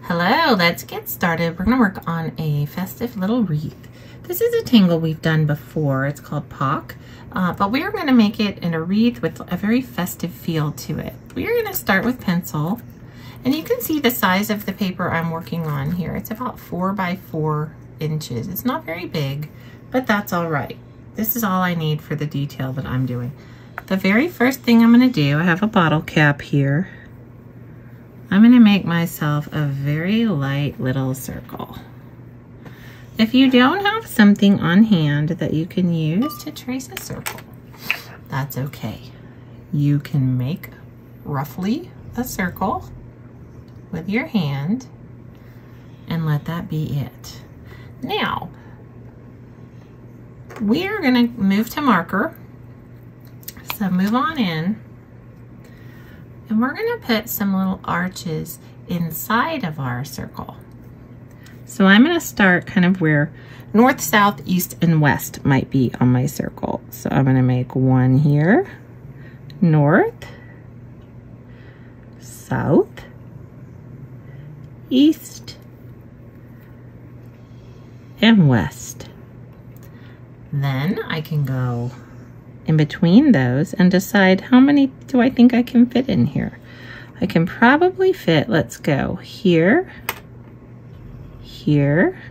Hello, let's get started. We're going to work on a festive little wreath. This is a tangle we've done before. It's called POC, but we are going to make it in a wreath with a very festive feel to it. We are going to start with pencil, and you can see the size of the paper I'm working on here. It's about 4 by 4 inches. It's not very big, but that's all right. This is all I need for the detail that I'm doing. The very first thing I'm going to do, I have a bottle cap here. I'm going to make myself a very light little circle. If you don't have something on hand that you can use to trace a circle, that's okay. You can make roughly a circle with your hand and let that be it. Now, we are going to move to marker. So move on in. And we're going to put some little arches inside of our circle. So I'm going to start kind of where north, south, east, and west might be on my circle. So I'm going to make one here, north, south, east, and west. Then I can go in between those and decide how many do I think I can fit in here. I can probably fit, let's go here, here,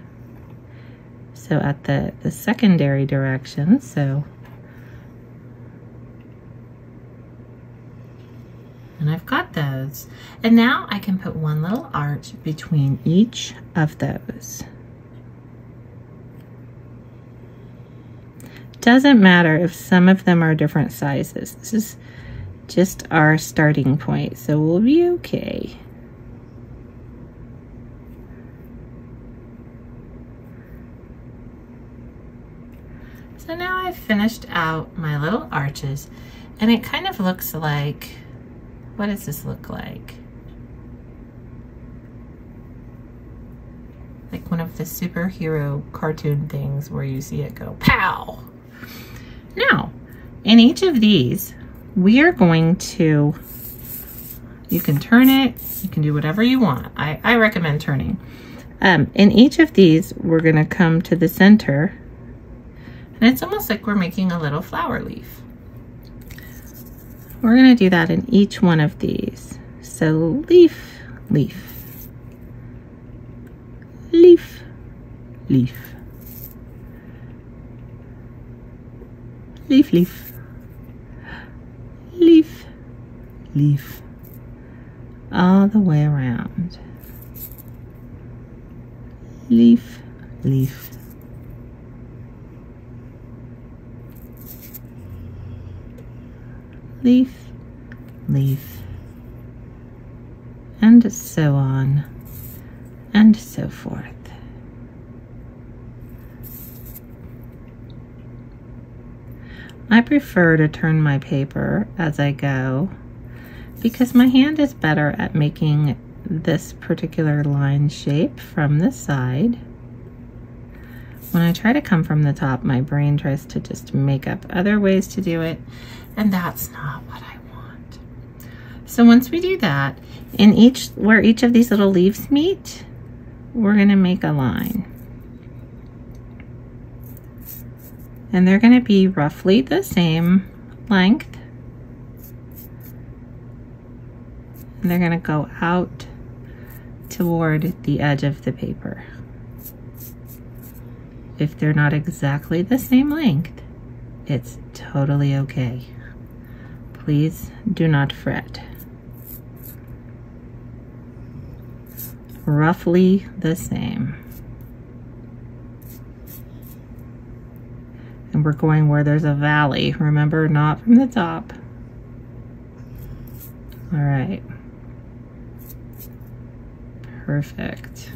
so at the secondary direction, so, and I've got those. And now I can put one little arch between each of those. Doesn't matter if some of them are different sizes. This is just our starting point, so we'll be okay. So now I've finished out my little arches, and it kind of looks like, what does this look like? Like one of the superhero cartoon things where you see it go pow. Now, in each of these, we are going to, you can turn it, you can do whatever you want. I recommend turning. In each of these, we're going to come to the center, and it's almost like we're making a little flower leaf. We're going to do that in each one of these. So leaf, leaf, leaf, leaf. Leaf, leaf, leaf, leaf, all the way around. Leaf, leaf. Leaf, leaf, and so on and so forth. I prefer to turn my paper as I go because my hand is better at making this particular line shape from the side. When I try to come from the top, my brain tries to just make up other ways to do it, and that's not what I want. So once we do that, in where each of these little leaves meet, we're going to make a line. And they're going to be roughly the same length. And they're going to go out toward the edge of the paper. If they're not exactly the same length, it's totally okay. Please do not fret. Roughly the same. And we're going where there's a valley, remember, not from the top. All right. Perfect.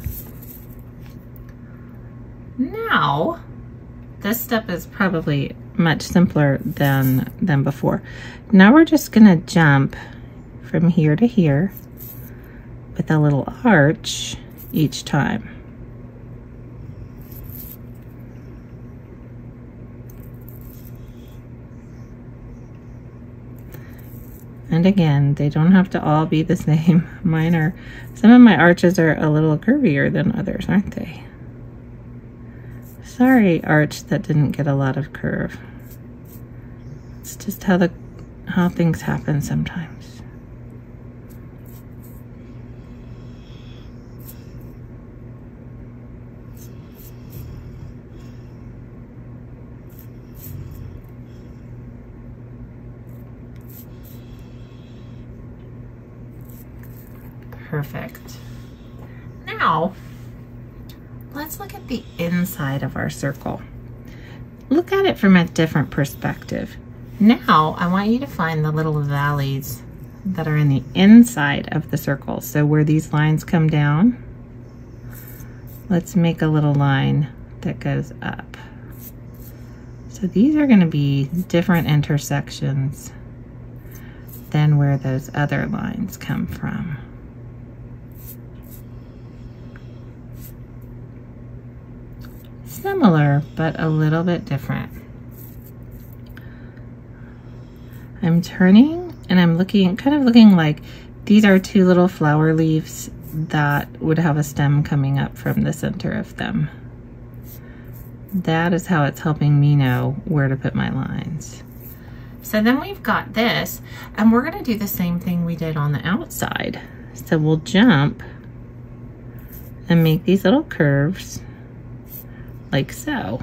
Now, this step is probably much simpler than before. Now we're just gonna jump from here to here with a little arch each time. And again, they don't have to all be the same. Some of my arches are a little curvier than others, aren't they? Sorry, arch that didn't get a lot of curve. It's just how things happen sometimes. Perfect. Now, let's look at the inside of our circle. Look at it from a different perspective. Now, I want you to find the little valleys that are in the inside of the circle. So where these lines come down, let's make a little line that goes up. So these are going to be different intersections than where those other lines come from. Similar, but a little bit different. I'm turning and I'm kind of looking like these are two little flower leaves that would have a stem coming up from the center of them. That is how it's helping me know where to put my lines. So then we've got this, and we're going to do the same thing we did on the outside. So we'll jump and make these little curves like so.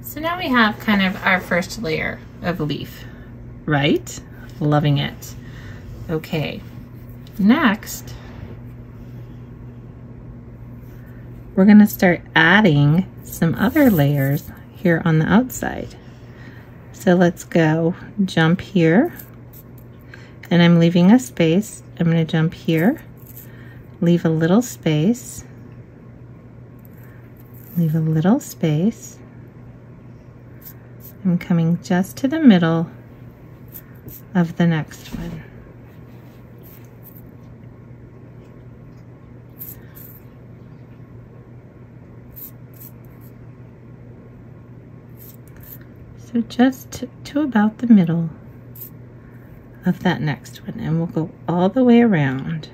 So now we have kind of our first layer of leaf, right? Loving it. Okay, next, we're gonna start adding some other layers here on the outside. So let's go jump here, and I'm leaving a space. I'm gonna jump here, leave a little space, leave a little space. I'm coming just to the middle of the next one. So just to about the middle of that next one, and we'll go all the way around.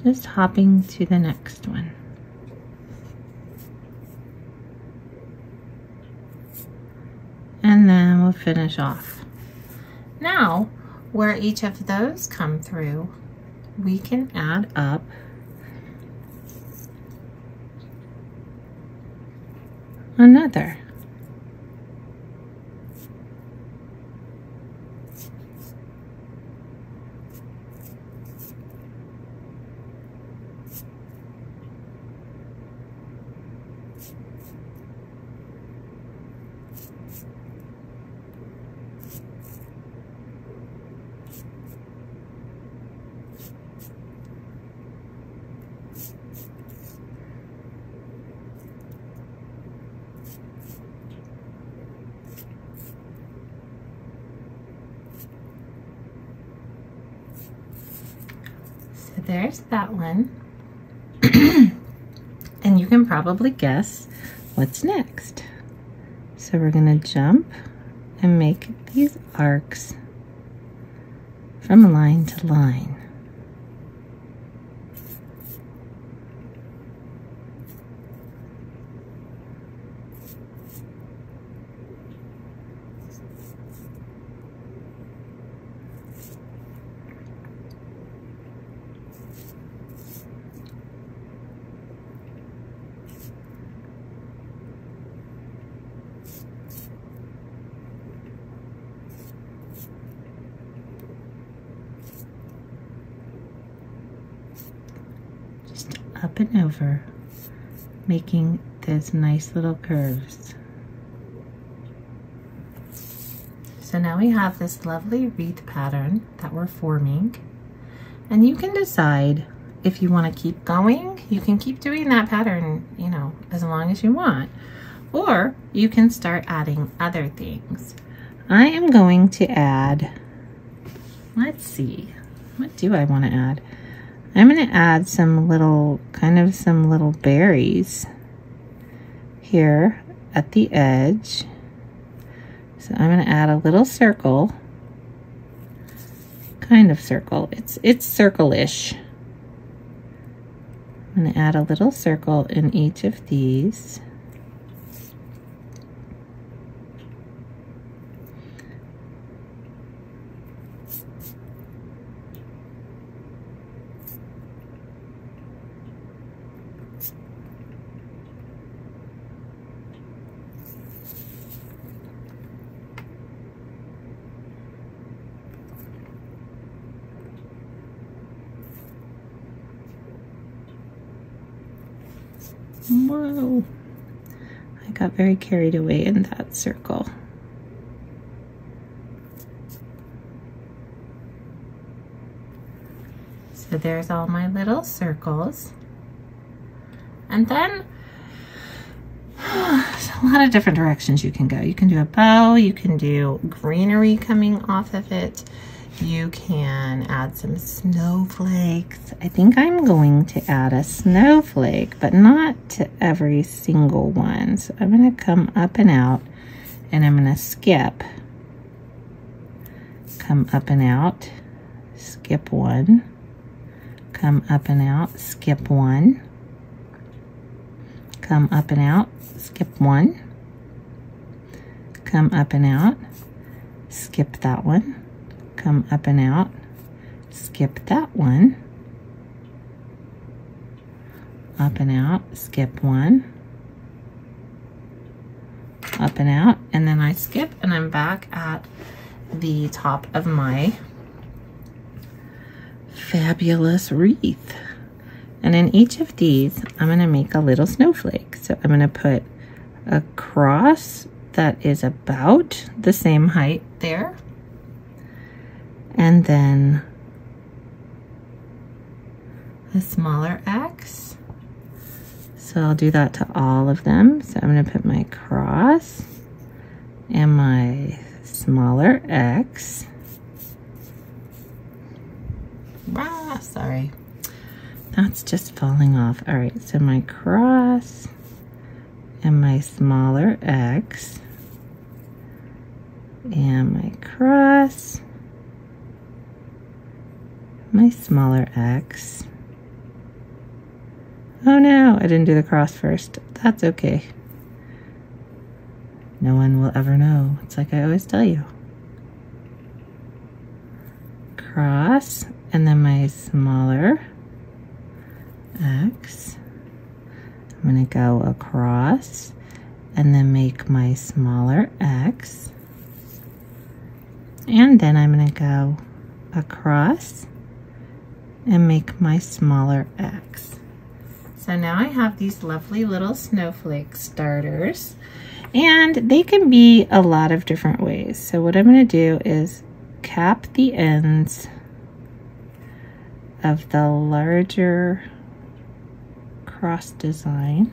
Just hopping to the next one. And then we'll finish off. Now, where each of those come through, we can add up another. There's that one. And you can probably guess what's next. So we're going to jump and make these arcs from line to line. Up and over, making those nice little curves. So now we have this lovely wreath pattern that we're forming. And you can decide if you want to keep going. You can keep doing that pattern, you know, as long as you want. Or you can start adding other things. I am going to add, let's see, what do I want to add? I'm going to add some little, some little berries here at the edge. So I'm going to add a little circle, kind of circle. It's circle-ish. I'm going to add a little circle in each of these. Whoa, I got very carried away in that circle. So there's all my little circles. And then there's a lot of different directions you can go. You can do a bow, you can do greenery coming off of it. You can add some snowflakes. I think I'm going to add a snowflake, but not to every single one. So I'm going to come up and out, and I'm going to skip. Come up and out, skip one. Come up and out, skip one. Come up and out, skip one. Come up and out, skip that one. Come up and out, skip that one. Up and out, skip one. Up and out, and then I skip, and I'm back at the top of my fabulous wreath. And in each of these, I'm going to make a little snowflake. So I'm going to put a cross that is about the same height there. And then a smaller X. So I'll do that to all of them. So I'm going to put my cross and my smaller X. Ah, sorry. That's just falling off. All right, so my cross and my smaller X and my cross, my smaller X. Oh no, I didn't do the cross first. That's okay. No one will ever know. It's like I always tell you. Cross, and then my smaller X. I'm going to go across and then make my smaller X. And then I'm going to go across and make my smaller X. So now I have these lovely little snowflake starters, and they can be a lot of different ways. So what I'm going to do is cap the ends of the larger cross design.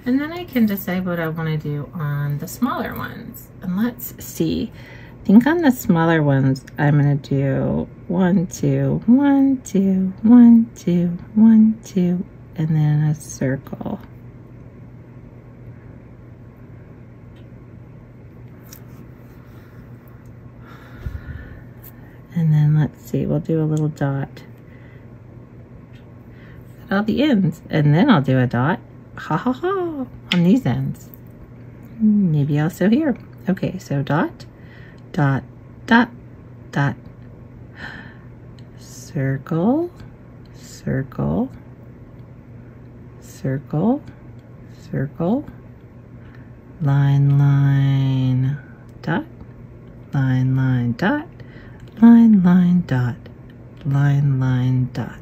And then I can decide what I want to do on the smaller ones. And let's see. I think on the smaller ones, I'm going to do 1, 2, 1, 2, 1, 2, 1, 2, and then a circle. And then let's see, we'll do a little dot. out the ends, and then I'll do a dot, ha ha ha, on these ends. Maybe also here. Okay, so dot, dot, dot, dot, circle, circle, circle, circle, line, line, dot, line, line, dot, line, line, dot, line, line, dot.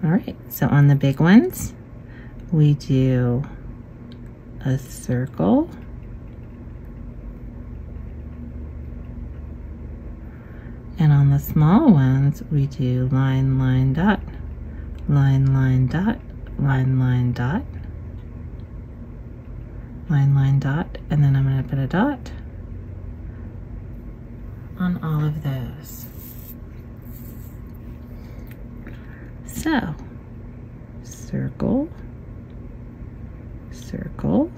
All right, so on the big ones, we do a circle, and on the small ones, we do line, line, dot, line, line, dot, line, line, dot, line, line, dot, and then I'm going to put a dot on all of those. So, circle, circle,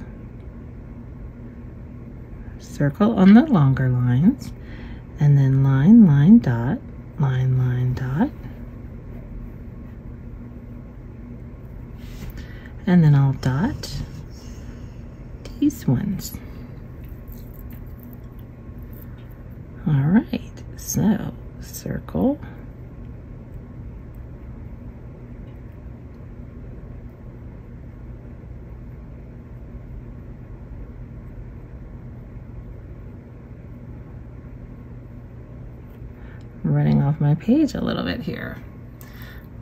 circle on the longer lines, and then line, line, dot, line, line, dot, and then I'll dot these ones. All right, so circle, I'm running off my page a little bit here,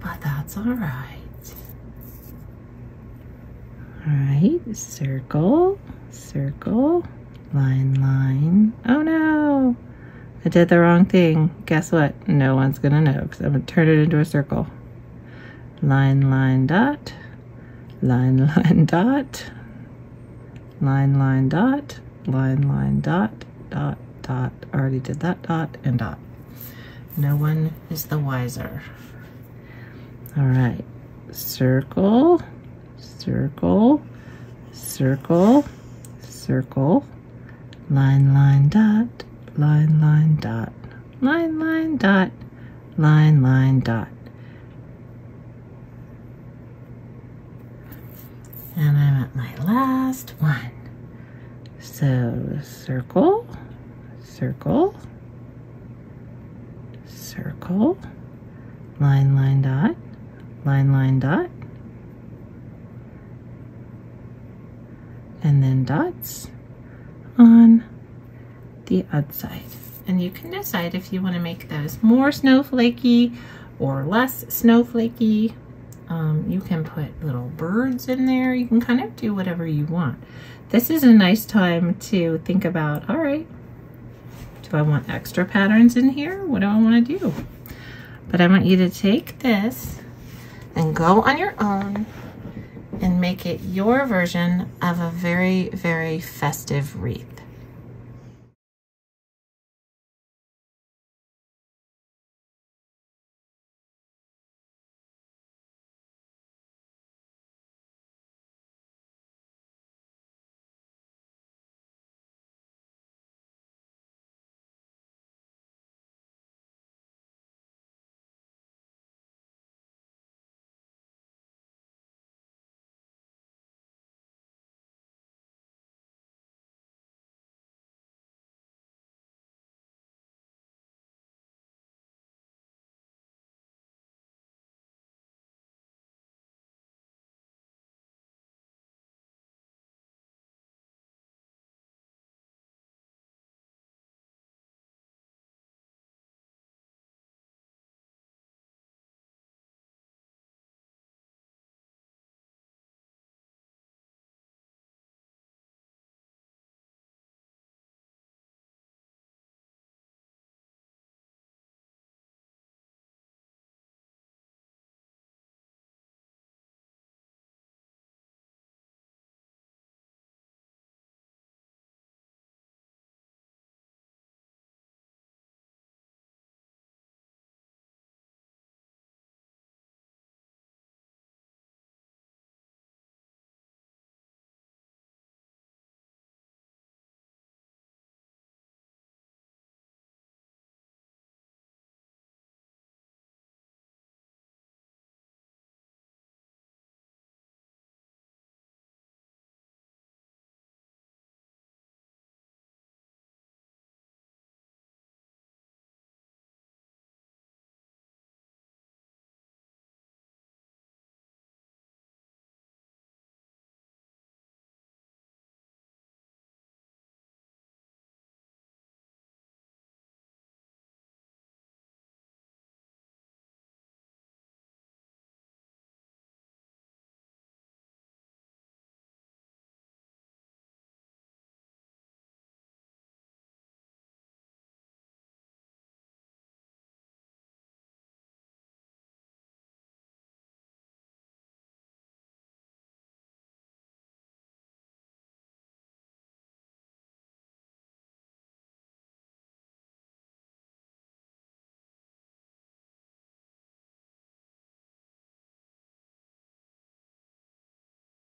but that's all right. All right, circle, circle, line, line. Oh no, I did the wrong thing. Guess what? No one's gonna know because I'm gonna turn it into a circle. Line, line, dot, line, line, dot, line, line, dot, line, line, dot, dot, dot. Already did that, dot, and dot. No one is the wiser. All right, circle, circle, circle, circle, line, line, dot, line, line, dot, line, line, dot, line, line, dot. And I'm at my last one. So circle, circle, circle, line, line, dot, line, line, dot, and then dots on the outside. And you can decide if you want to make those more snowflakey or less snowflakey. You can put little birds in there. You can kind of do whatever you want. This is a nice time to think about, all right, do I want extra patterns in here? What do I want to do? But I want you to take this and go on your own and make it your version of a very, very festive wreath.